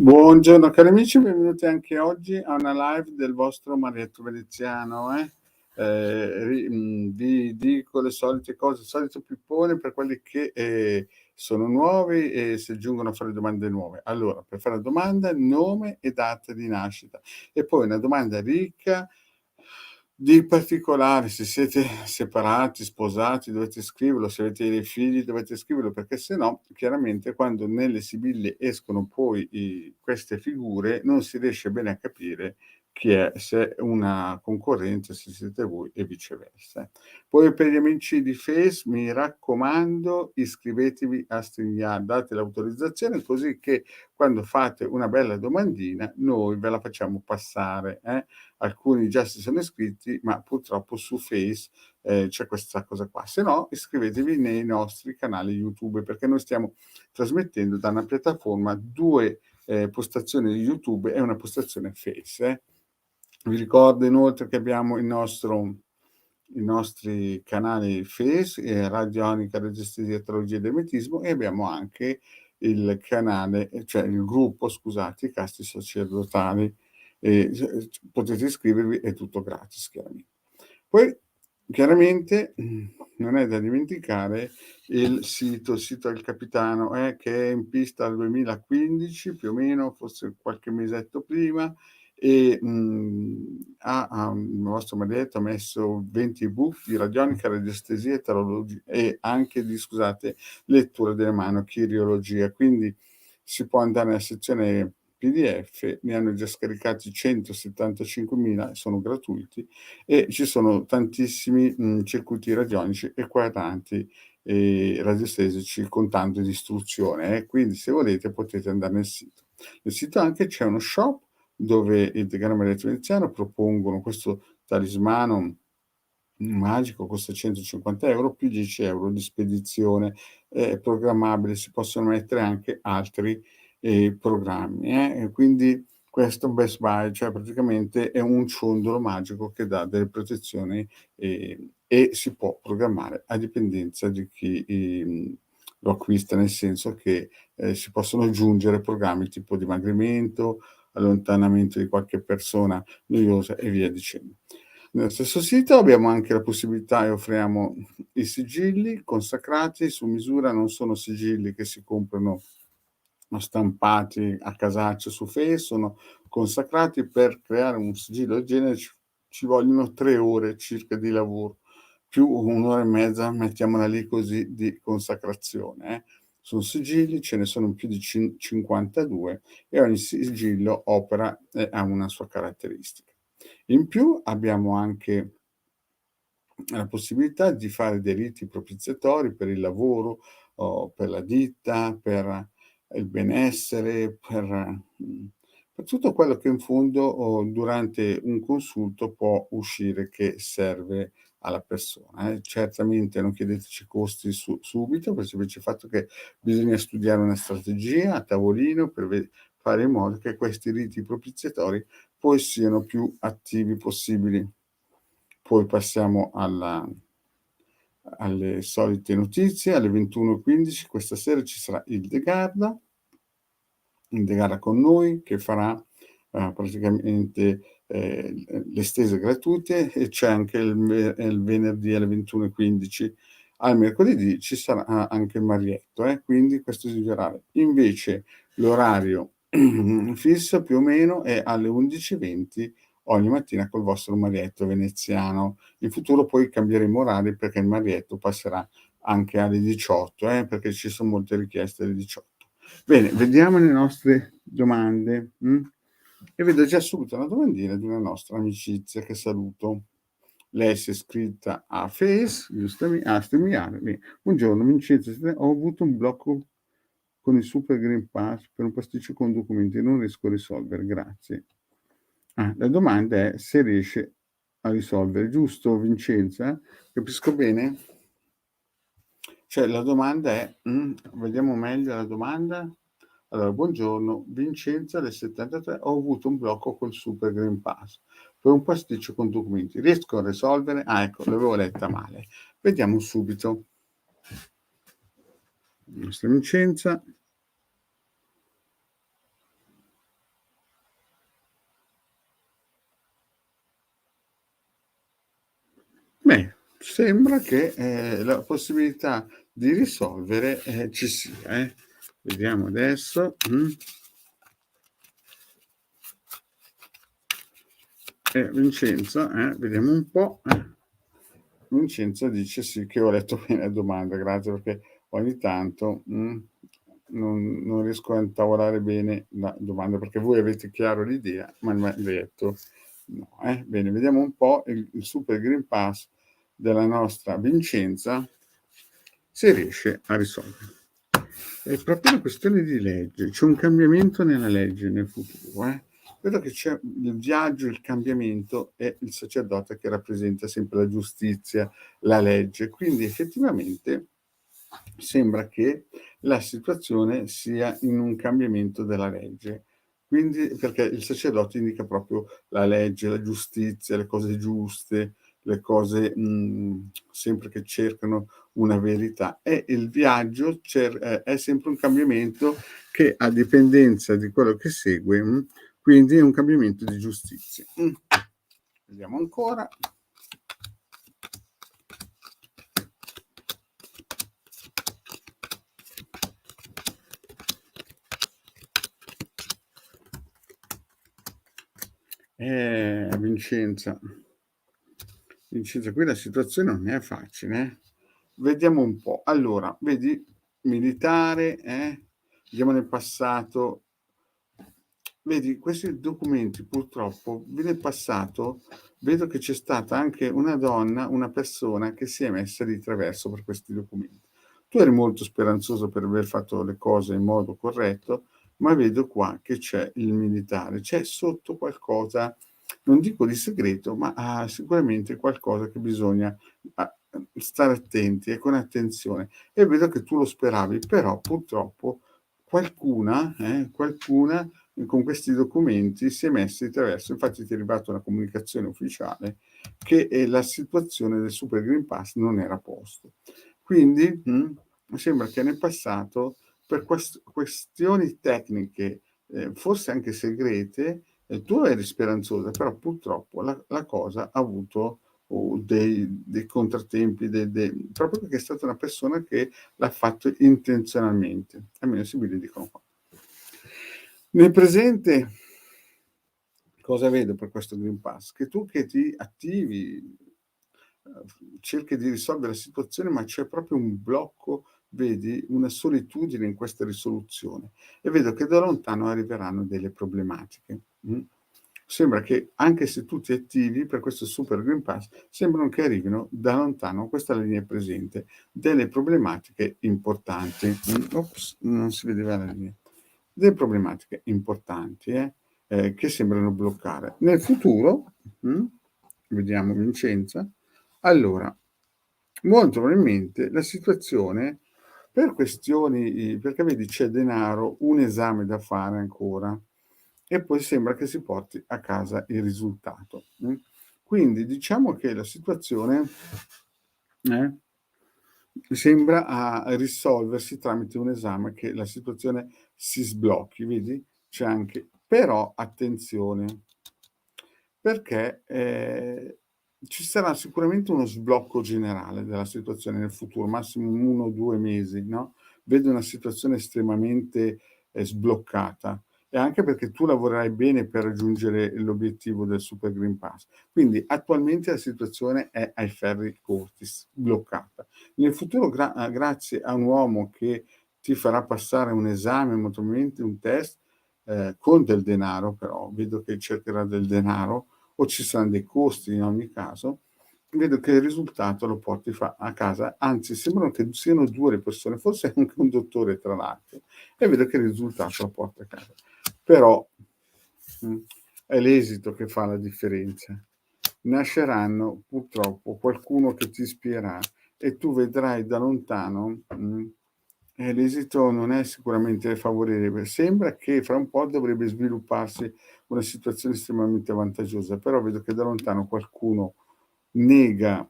Buongiorno cari amici, benvenuti anche oggi a una live del vostro Marietto Veneziano. Vi dico le solite cose, il solito pippone per quelli che sono nuovi e si aggiungono a fare domande nuove. Allora, per fare la domanda, nome e data di nascita. E poi una domanda ricca di particolari, se siete separati, sposati, dovete scriverlo, se avete dei figli dovete scriverlo, perché se no, chiaramente quando nelle sibille escono poi queste figure non si riesce bene a capire chi è, se è una concorrenza, se siete voi e viceversa. Poi per gli amici di Face, mi raccomando, iscrivetevi a StreamYard, date l'autorizzazione così che quando fate una bella domandina noi ve la facciamo passare. Alcuni già si sono iscritti, ma purtroppo su Face c'è questa cosa qua. Se no, iscrivetevi nei nostri canali YouTube, perché noi stiamo trasmettendo da una piattaforma 2 postazioni di YouTube e una postazione Face. Vi ricordo inoltre che abbiamo i nostri canali Face, Radionica, Radiestesia, Teologia ed Ermetismo, e abbiamo anche il canale, cioè il gruppo, scusate, i casti sacerdotali. Potete iscrivervi, è tutto gratis chiaramente. Poi chiaramente non è da dimenticare il sito del Capitano, che è in pista dal 2015 più o meno, forse qualche mesetto prima, e il vostro Marietto ha messo 20 ebook di radionica, radiestesia e tarologia, e anche di, scusate, lettura delle mani, chiriologia, quindi si può andare nella sezione PDF, ne hanno già scaricati 175.000, sono gratuiti, e ci sono tantissimi circuiti radionici e quadranti radiestesici con tanto di istruzione, quindi se volete potete andare nel sito. Nel sito anche c'è uno shop dove il Decano Marietto Veneziano propongono questo talismano magico, costa 150 euro più 10 euro di spedizione, è programmabile, si possono mettere anche altri programmi, e quindi questo Best Buy, cioè praticamente è un ciondolo magico che dà delle protezioni e si può programmare a dipendenza di chi lo acquista, nel senso che si possono aggiungere programmi tipo dimagrimento, allontanamento di qualche persona noiosa e via dicendo. Nello stesso sito abbiamo anche la possibilità e offriamo i sigilli consacrati su misura, non sono sigilli che si comprano stampati a casaccio su Face, sono consacrati. Per creare un sigillo del genere ci vogliono 3 ore circa di lavoro, più 1 ora e mezza, mettiamola lì così, di consacrazione. Sono sigilli, ce ne sono più di 52 e ogni sigillo opera e ha una sua caratteristica. In più abbiamo anche la possibilità di fare dei riti propiziatori per il lavoro, o per la ditta, per il benessere, per tutto quello che in fondo durante un consulto può uscire che serve alla persona. Certamente non chiedeteci costi subito, per il semplice fatto che bisogna studiare una strategia a tavolino per fare in modo che questi riti propiziatori poi siano più attivi possibili. Poi passiamo alle solite notizie. Alle 21:15 questa sera ci sarà il De Garda con noi, che farà praticamente le stese gratuite, e c'è anche il venerdì alle 21:15. Al mercoledì ci sarà anche il Marietto, quindi questo si verrà. Invece l'orario fisso più o meno è alle 11:20 ogni mattina col vostro Marietto veneziano. In futuro poi cambieremo orari, perché il Marietto passerà anche alle 18, perché ci sono molte richieste alle 18. Bene, vediamo le nostre domande. E vedo già subito una domandina di una nostra amicizia che saluto. Lei si è iscritta a Face, a StreamYard. Buongiorno Vincenzo, ho avuto un blocco con il Super Green Pass per un pasticcio con documenti, non riesco a risolvere, grazie. La domanda è se riesce a risolvere, giusto Vincenza? Capisco bene? Cioè la domanda è, vediamo meglio la domanda. Allora, buongiorno, Vincenza del 73, ho avuto un blocco col Super Green Pass per un pasticcio con documenti, riesco a risolvere? Ah, ecco, l'avevo letta male. Vediamo subito. La nostra Vincenza. sembra che, la possibilità di risolvere, ci sia, Vediamo adesso, Vincenzo, vediamo un po', Vincenzo dice: "Sì, che ho letto bene la domanda, grazie", perché ogni tanto, non riesco a intavolare bene la domanda, perché voi avete chiaro l'idea, ma il m'ha detto no, Bene, vediamo un po' il Super Green Pass della nostra Vincenza, se riesce a risolvere. È proprio una questione di legge, c'è un cambiamento nella legge nel futuro, Vedo che c'è il viaggio, il cambiamento e il sacerdote che rappresenta sempre la giustizia, la legge. Quindi effettivamente sembra che la situazione sia in un cambiamento della legge. Quindi perché il sacerdote indica proprio la legge, la giustizia, le cose giuste, le cose, sempre che cercano una verità. E il viaggio è sempre un cambiamento che a dipendenza di quello che segue, quindi è un cambiamento di giustizia. Vediamo ancora. Vincenza. Vincenzo, qui la situazione non è facile, Vediamo un po'. Allora, vedi, militare, vediamo nel passato. Vedi, questi documenti purtroppo nel passato vedo che c'è stata anche una donna, una persona che si è messa di traverso per questi documenti. Tu eri molto speranzoso per aver fatto le cose in modo corretto, ma vedo qua che c'è il militare, c'è sotto qualcosa, non dico di segreto, ma sicuramente qualcosa che bisogna stare attenti e con attenzione. E vedo che tu lo speravi, però purtroppo qualcuna con questi documenti si è messa di traverso. Infatti ti è arrivata una comunicazione ufficiale che la situazione del Super Green Pass non era a posto. Quindi sembra che nel passato, per questioni tecniche, forse anche segrete, tu eri speranzosa, però purtroppo la cosa ha avuto dei contrattempi, proprio perché è stata una persona che l'ha fatto intenzionalmente. Almeno si vede, dicono qua. Nel presente cosa vedo per questo Green Pass? Che tu che ti attivi, cerchi di risolvere la situazione, ma c'è proprio un blocco, vedi, una solitudine in questa risoluzione e vedo che da lontano arriveranno delle problematiche. Sembra che anche se tu ti attivi per questo Super Green Pass, sembrano che arrivino da lontano, questa è la linea presente, delle problematiche importanti. Ops, non si vedeva la linea. Delle problematiche importanti, che sembrano bloccare. Nel futuro, vediamo Vincenza, allora, molto probabilmente la situazione per questioni, perché vedi c'è denaro, un esame da fare ancora e poi sembra che si porti a casa il risultato. Quindi diciamo che la situazione sembra a risolversi tramite un esame, che la situazione si sblocchi, vedi? C'è anche, però attenzione, perché ci sarà sicuramente uno sblocco generale della situazione nel futuro, massimo 1 o 2 mesi, no, vedo una situazione estremamente, sbloccata e anche perché tu lavorerai bene per raggiungere l'obiettivo del Super Green Pass. Quindi attualmente la situazione è ai ferri corti, bloccata. Nel futuro grazie a un uomo che ti farà passare un esame, molto probabilmente un test, con del denaro però, vedo che cercherà del denaro o ci saranno dei costi in ogni caso, vedo che il risultato lo porti a casa, anzi sembrano che siano 2 le persone, forse anche un dottore tra l'altro, e vedo che il risultato lo porta a casa. Però, è l'esito che fa la differenza. Nasceranno purtroppo qualcuno che ti spierà e tu vedrai da lontano, e l'esito non è sicuramente favorevole. Sembra che fra un po' dovrebbe svilupparsi una situazione estremamente vantaggiosa, però vedo che da lontano qualcuno nega,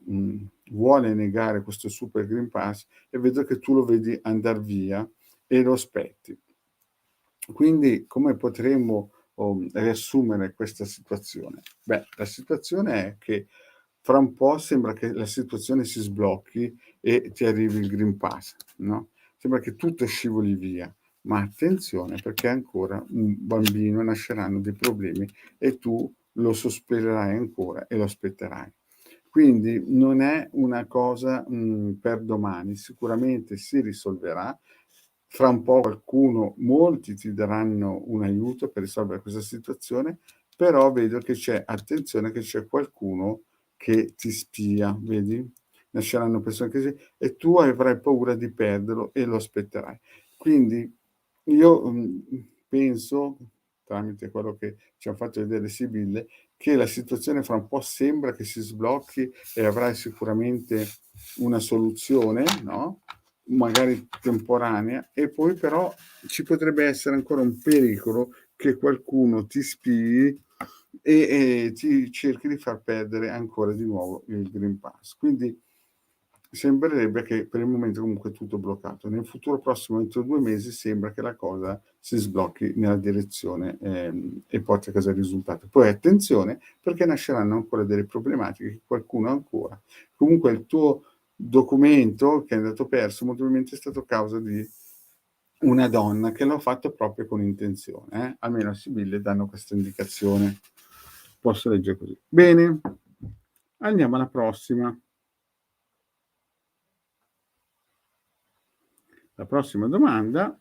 vuole negare questo Super Green Pass e vedo che tu lo vedi andar via e lo aspetti. Quindi come potremmo riassumere questa situazione? Beh, la situazione è che fra un po' sembra che la situazione si sblocchi e ti arrivi il Green Pass, no, sembra che tutto scivoli via, ma attenzione perché ancora un bambino nasceranno dei problemi e tu lo sospirrai ancora e lo aspetterai. Quindi non è una cosa, per domani, sicuramente si risolverà. Fra un po' molti ti daranno un aiuto per risolvere questa situazione, però vedo che c'è attenzione che c'è qualcuno che ti spia, vedi? Nasceranno persone così e tu avrai paura di perderlo e lo aspetterai. Quindi io, penso, tramite quello che ci han fatto vedere le sibille, che la situazione fra un po' sembra che si sblocchi e avrai sicuramente una soluzione, no, magari temporanea, e poi però ci potrebbe essere ancora un pericolo che qualcuno ti spii e ti cerchi di far perdere ancora di nuovo il Green Pass. Quindi sembrerebbe che per il momento comunque è tutto bloccato. Nel futuro prossimo, entro 2 mesi, sembra che la cosa si sblocchi nella direzione, e porti a casa il risultato. Poi attenzione, perché nasceranno ancora delle problematiche che qualcuno ancora comunque il tuo documento che è andato perso molto probabilmente è stato causa di una donna che l'ha fatto proprio con intenzione, almeno a Sibille danno questa indicazione. Posso leggere così. Bene, andiamo alla prossima. La prossima domanda.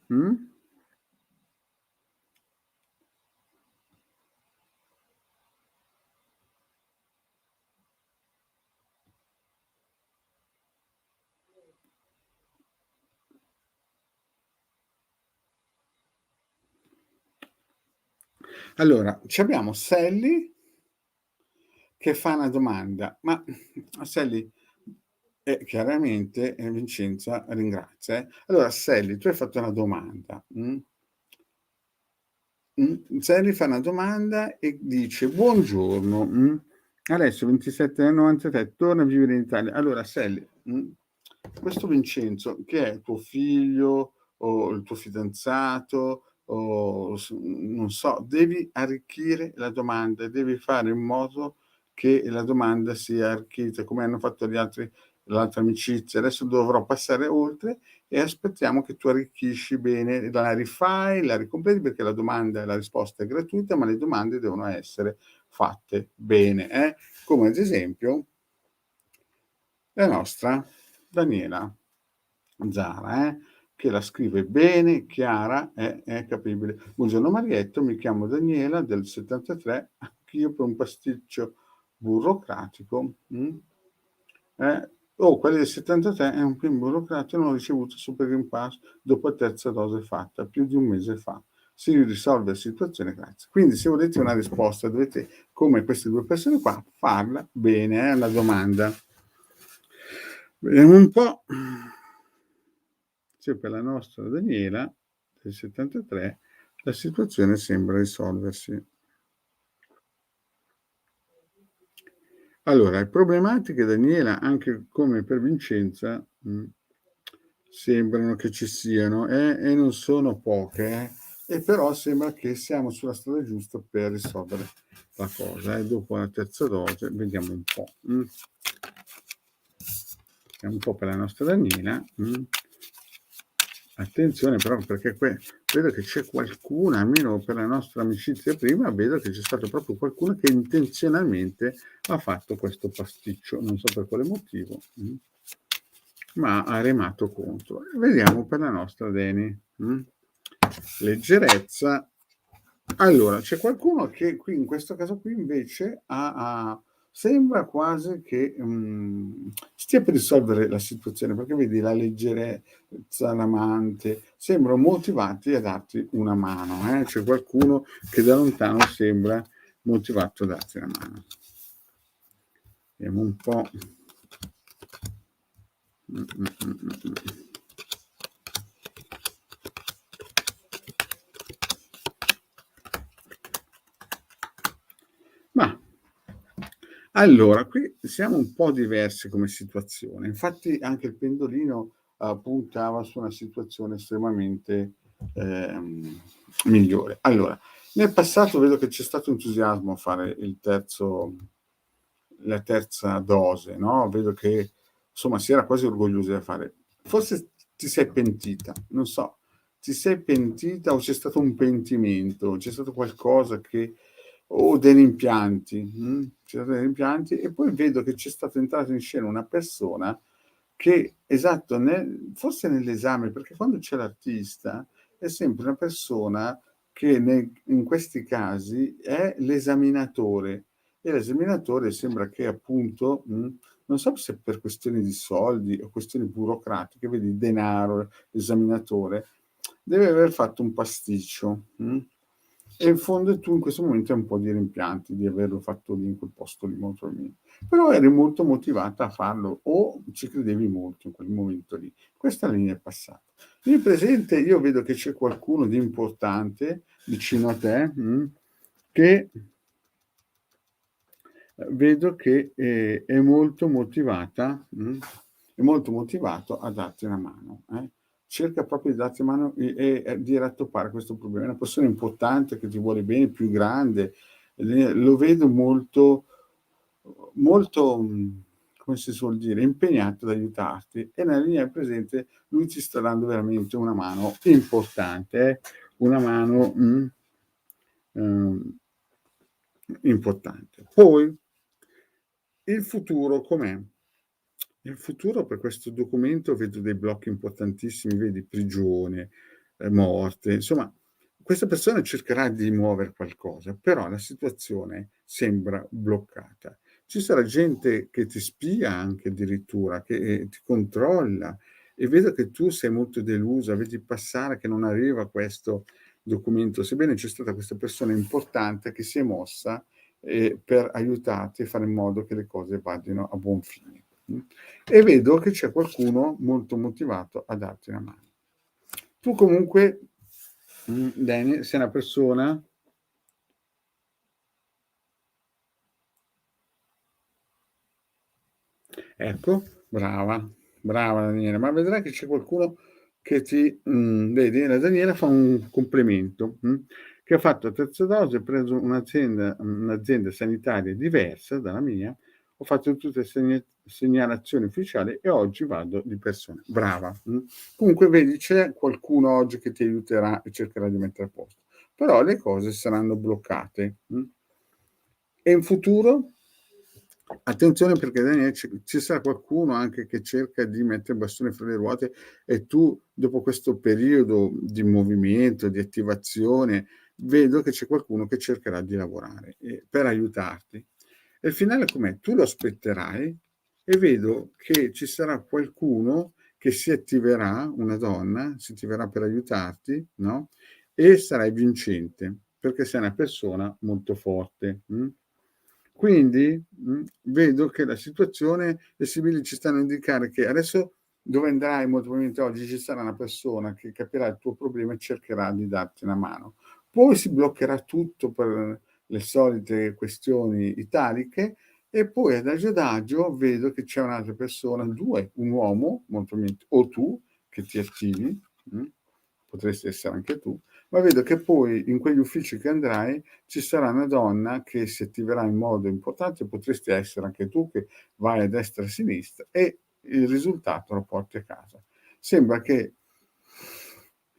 Allora, abbiamo Sally che fa una domanda, ma Sally, chiaramente Vincenza ringrazia. Allora, Sally, tu hai fatto una domanda. Sally fa una domanda e dice: "Buongiorno, adesso 27 torna a vivere in Italia". Allora Sally, questo Vincenzo che è tuo figlio o il tuo fidanzato o non so, devi arricchire la domanda, devi fare in modo che la domanda sia arricchita come hanno fatto gli altri l'altra amicizia. Adesso dovrò passare oltre e aspettiamo che tu arricchisci bene, la rifai, la ricompleti perché la domanda e la risposta è gratuita, ma le domande devono essere fatte bene, come ad esempio la nostra Daniela Zara, che la scrive bene, chiara, è capibile. "Buongiorno Marietto, mi chiamo Daniela del '73, anch'io per un pasticcio burocratico, quelli del '73 è un PIN burocratico, non ho ricevuto Super Green Pass dopo la terza dose fatta, più di un mese fa. Si risolve la situazione, grazie". Quindi se volete una risposta dovete, come queste 2 persone qua, farla bene, alla domanda. Vediamo un po' se per la nostra Daniela del '73 la situazione sembra risolversi. Allora, le problematiche Daniela, anche come per Vincenza, sembrano che ci siano, e non sono poche, e però sembra che siamo sulla strada giusta per risolvere la cosa, dopo la terza dose vediamo un po'. Vediamo un po' per la nostra Daniela. Attenzione però perché vedo che c'è qualcuno, almeno per la nostra amicizia prima, vedo che c'è stato proprio qualcuno che intenzionalmente ha fatto questo pasticcio, non so per quale motivo, ma ha remato contro. Vediamo per la nostra Dani. Leggerezza. Allora, c'è qualcuno che qui in questo caso qui invece sembra quasi che stia per risolvere la situazione, perché vedi la leggerezza, l'amante, sembrano motivati a darti una mano. C'è qualcuno che da lontano sembra motivato a darti una mano. Vediamo un po'. Ma allora, qui siamo un po' diversi come situazione. Infatti anche il pendolino puntava su una situazione estremamente migliore. Allora, nel passato vedo che c'è stato entusiasmo a fare il terzo la terza dose, no, vedo che insomma si era quasi orgogliosa da fare. Forse ti sei pentita, non so, ti sei pentita o c'è stato un pentimento, c'è stato qualcosa che o dei rimpianti, c'è stato dei rimpianti e poi vedo che c'è stato entrato in scena una persona che esatto, forse nell'esame, perché quando c'è l'artista è sempre una persona che in questi casi è l'esaminatore e l'esaminatore sembra che appunto, non so se per questioni di soldi o questioni burocratiche, vedi denaro, l'esaminatore, deve aver fatto un pasticcio, e in fondo tu in questo momento hai un po' di rimpianti di averlo fatto lì in quel posto lì molto probabilmente. Però eri molto motivata a farlo o ci credevi molto in quel momento lì. Questa linea è passata. Nel presente io vedo che c'è qualcuno di importante vicino a te, che vedo che è molto motivata, è molto motivato a darti una mano, cerca proprio di darti una mano e di rattoppare questo problema. È una persona importante che ti vuole bene, più grande, lo vedo molto molto, come si suol dire, impegnato ad aiutarti e nella linea del presente lui ti sta dando veramente una mano importante, una mano, ehm, importante. Poi il futuro com'è? Il futuro per questo documento vedo dei blocchi importantissimi, vedi prigione, morte, insomma questa persona cercherà di muovere qualcosa, però la situazione sembra bloccata. Ci sarà gente che ti spia anche addirittura, che, ti controlla e vedo che tu sei molto delusa, vedi passare che non arriva questo documento, sebbene c'è stata questa persona importante che si è mossa, per aiutarti e fare in modo che le cose vadino a buon fine. E vedo che c'è qualcuno molto motivato a darti una mano. Tu comunque, Dani, sei una persona ecco, brava, brava Daniela, ma vedrai che c'è qualcuno che ti vedi, la Daniela fa un complimento, che ha fatto la terza dose, ha preso un'azienda sanitaria diversa dalla mia, ho fatto tutte le segnalazioni ufficiali e oggi vado di persona. Brava. Comunque vedi, c'è qualcuno oggi che ti aiuterà e cercherà di mettere a posto, però le cose saranno bloccate. E in futuro? Attenzione perché Daniele ci sarà qualcuno anche che cerca di mettere il bastone fra le ruote e tu dopo questo periodo di movimento, di attivazione, vedo che c'è qualcuno che cercherà di lavorare per aiutarti. E il finale com'è? Tu lo aspetterai e vedo che ci sarà qualcuno che si attiverà, una donna, si attiverà per aiutarti, no? E sarai vincente perché sei una persona molto forte. Quindi vedo che la situazione, le sibili ci stanno a indicare che adesso dove andrai molto probabilmente oggi ci sarà una persona che capirà il tuo problema e cercherà di darti una mano. Poi si bloccherà tutto per le solite questioni italiche e poi adagio vedo che c'è un'altra persona, due, un uomo molto probabilmente, o tu che ti attivi, potresti essere anche tu, ma vedo che poi in quegli uffici che andrai ci sarà una donna che si attiverà in modo importante, potresti essere anche tu che vai a destra e a sinistra e il risultato lo porti a casa. Sembra che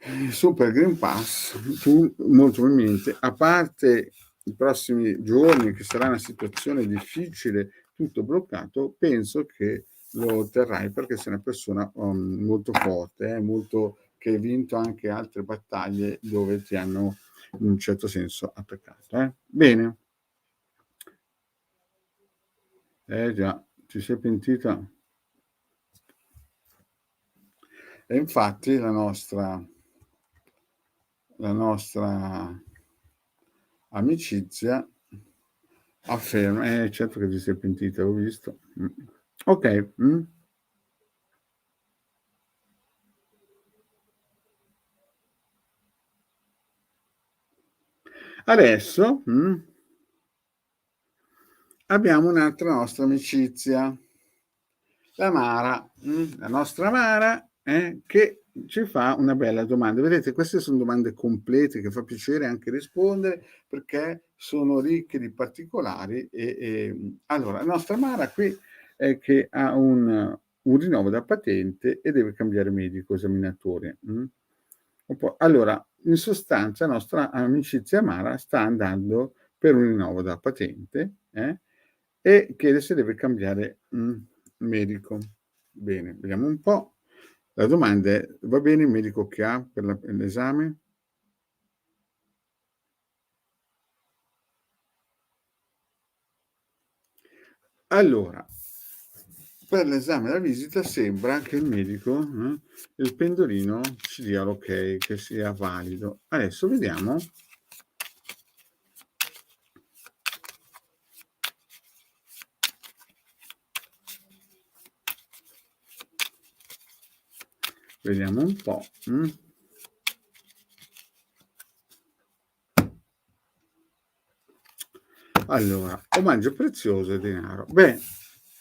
il Super Green Pass, tu molto probabilmente, a parte i prossimi giorni che sarà una situazione difficile, tutto bloccato, penso che lo otterrai perché sei una persona molto forte, molto, che hai vinto anche altre battaglie dove ti hanno in un certo senso attaccato. Bene. Già, ti sei pentita. E infatti la nostra amicizia afferma, certo che ti sei pentita, ho visto. Ok. Adesso abbiamo un'altra nostra amicizia, la Mara, la nostra Mara, che ci fa una bella domanda. Vedete, queste son domande complete che fa piacere anche rispondere perché sono ricche di particolari allora, la nostra Mara qui è che ha un rinnovo da patente e deve cambiare medico esaminatore, un po' allora, in sostanza la nostra amicizia Mara sta andando per un rinnovo da patente, e chiede se deve cambiare, medico. Bene, vediamo un po'. La domanda è: va bene il medico che ha per l'esame? Allora, per l'esame e la visita sembra che il medico, il pendolino ci dia l'ok, che sia valido. Adesso vediamo un po', Allora, omaggio prezioso e denaro. Beh,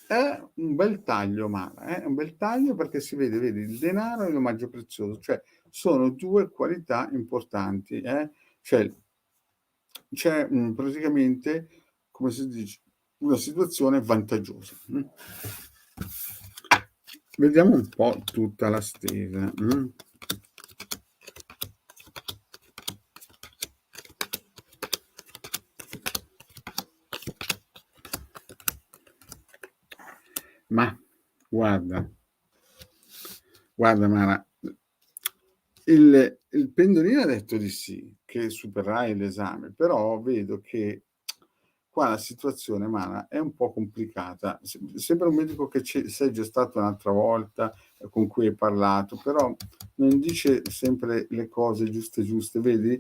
è un bel taglio Mara, è un bel taglio perché si vede, vedi, il denaro e l'omaggio prezioso, cioè sono 2 qualità importanti, cioè c'è, praticamente, come si dice, una situazione vantaggiosa, Vediamo un po' tutta la stesa, Ma guarda, guarda Mara, il pendolino ha detto di sì, che supererai l'esame, però vedo che qua la situazione Mara è un po' complicata. Sembra un medico che sei già stato un'altra volta, con cui hai parlato, però non dice sempre le cose giuste, vedi?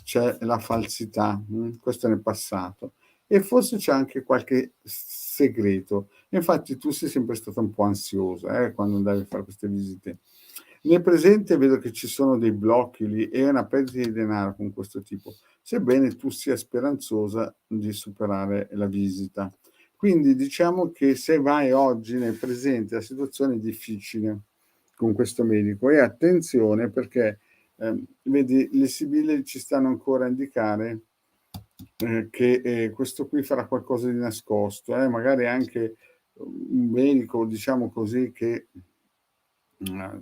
C'è la falsità, questo nel passato. E forse c'è anche qualche segreto. Infatti tu sei sempre stata un po' ansiosa, quando andavi a fare queste visite. Nel presente vedo che ci sono dei blocchi lì e una perdita di denaro con questo tipo, sebbene tu sia speranzosa di superare la visita. Quindi diciamo che se vai oggi nel presente la situazione è difficile con questo medico e attenzione perché, vedi le sibille ci stanno ancora a indicare, che, questo qui farà qualcosa di nascosto, magari anche un medico, diciamo così, che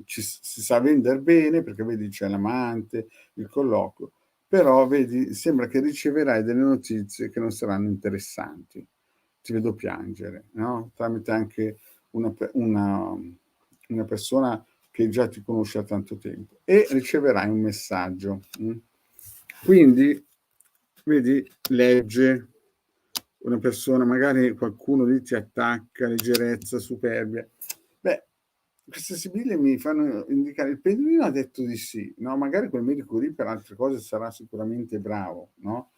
si sa vender bene perché vedi c'è l'amante, il colloquio, però vedi sembra che riceverai delle notizie che non saranno interessanti. Ti vedo piangere, no, tramite anche una persona che già ti conosce da tanto tempo e riceverai un messaggio, Quindi vedi, legge, una persona magari qualcuno lì ti attacca, leggerezza, superbia. Beh, queste sibille mi fanno indicare il pendolino ha detto di sì, no, magari quel medico lì per altre cose sarà sicuramente bravo, no,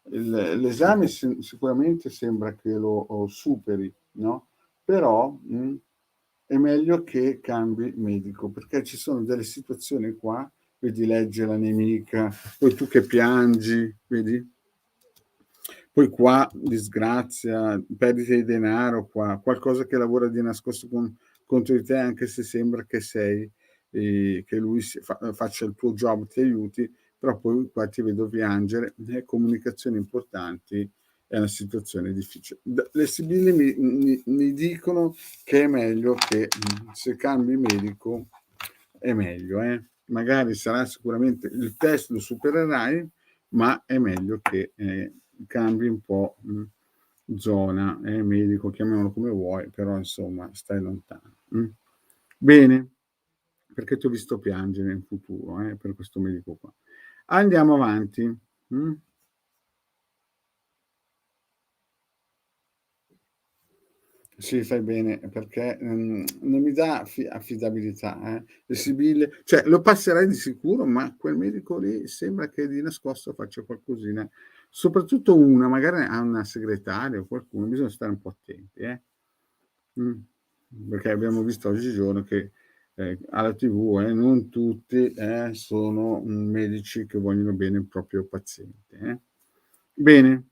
l'esame sicuramente sembra che lo superi, no, però, è meglio che cambi medico, perché ci sono delle situazioni qua, vedi legge la nemica, poi tu che piangi, vedi? Poi qua disgrazia, perdita di denaro qua, qualcosa che lavora di nascosto contro di te, anche se sembra che sei che lui faccia il tuo job, ti aiuti, però poi qua ti vedo piangere, comunicazioni importanti, è una situazione difficile. Le sibille mi dicono che è meglio che, se cambi medico è meglio, Magari sarà sicuramente il test lo supererai, ma è meglio che, cambi un po', zona, medico, chiamiamolo come vuoi, però insomma stai lontano, Bene, perché ti ho visto piangere in futuro, per questo medico qua. Andiamo avanti, mh? Sì, fai bene, perché, non mi dà affidabilità, Le sibille cioè lo passerai di sicuro, ma quel medico lì sembra che di nascosto faccia qualcosina. Soprattutto una, magari ha una segretaria o qualcuno, bisogna stare un po' attenti, Mh. Perché abbiamo visto oggigiorno che, alla TV, non tutti, sono, medici che vogliono bene il proprio paziente, Bene,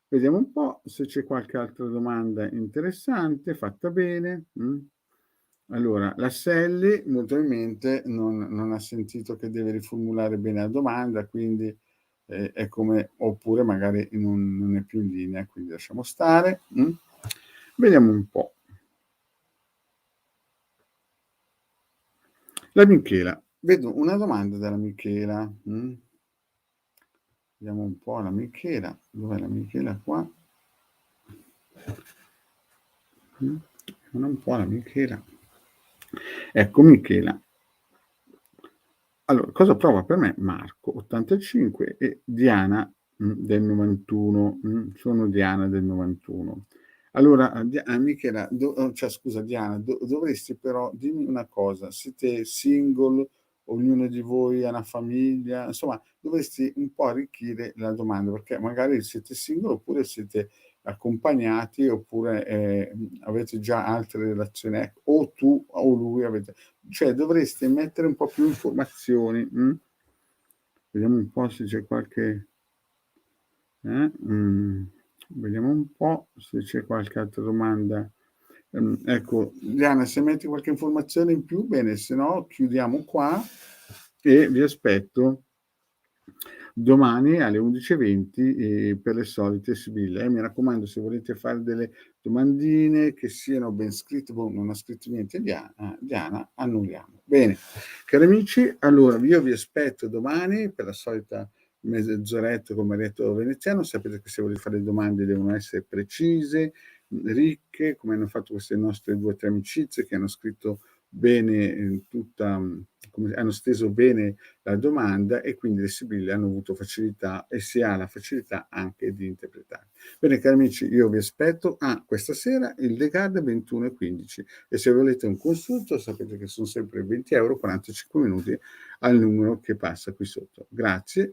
vediamo un po' se c'è qualche altra domanda interessante, fatta bene, Allora, la Selli molto probabilmente non ha sentito che deve riformulare bene la domanda, quindi, è come oppure magari non è più in linea, quindi lasciamo stare, Vediamo un po'. La Michela. Vedo una domanda dalla Michela, Vediamo un po' la Michela. Dov'è la Michela qua? Mh, Vediamo un po' la Michela. Ecco Michela. Allora, cosa prova per me? Marco 85 e Diana, del 91, sono Diana del 91. Allora, Michela, cioè scusa Diana, dovresti però dimmi una cosa, siete single, ognuno di voi ha una famiglia, insomma dovresti un po' arricchire la domanda, perché magari siete single oppure siete accompagnati, oppure, avete già altre relazioni, ecco, o tu o lui avete, cioè dovresti mettere un po' più informazioni, Vediamo un po' se c'è qualche vediamo un po' se c'è qualche altra domanda. Ecco, Diana, se metti qualche informazione in più bene, se no chiudiamo qua e vi aspetto domani alle 11:20, per le solite sibille. Mi raccomando, se volete fare delle domandine che siano ben scritte, boh, non ha scritto niente Diana, annulliamo. Bene, cari amici, allora io vi aspetto domani per la solita mezz'oretta con Marietto Veneziano. Sapete che se volete fare domande devono essere precise, ricche, come hanno fatto queste nostre 2 o 3 amicizie che hanno scritto bene, tutta come hanno steso bene la domanda, e quindi le sibille hanno avuto facilità e si ha la facilità anche di interpretare. Bene cari amici, io vi aspetto questa sera il Decade 21:15, e se volete un consulto sapete che son sempre 20 €, 45 minuti al numero che passa qui sotto. Grazie.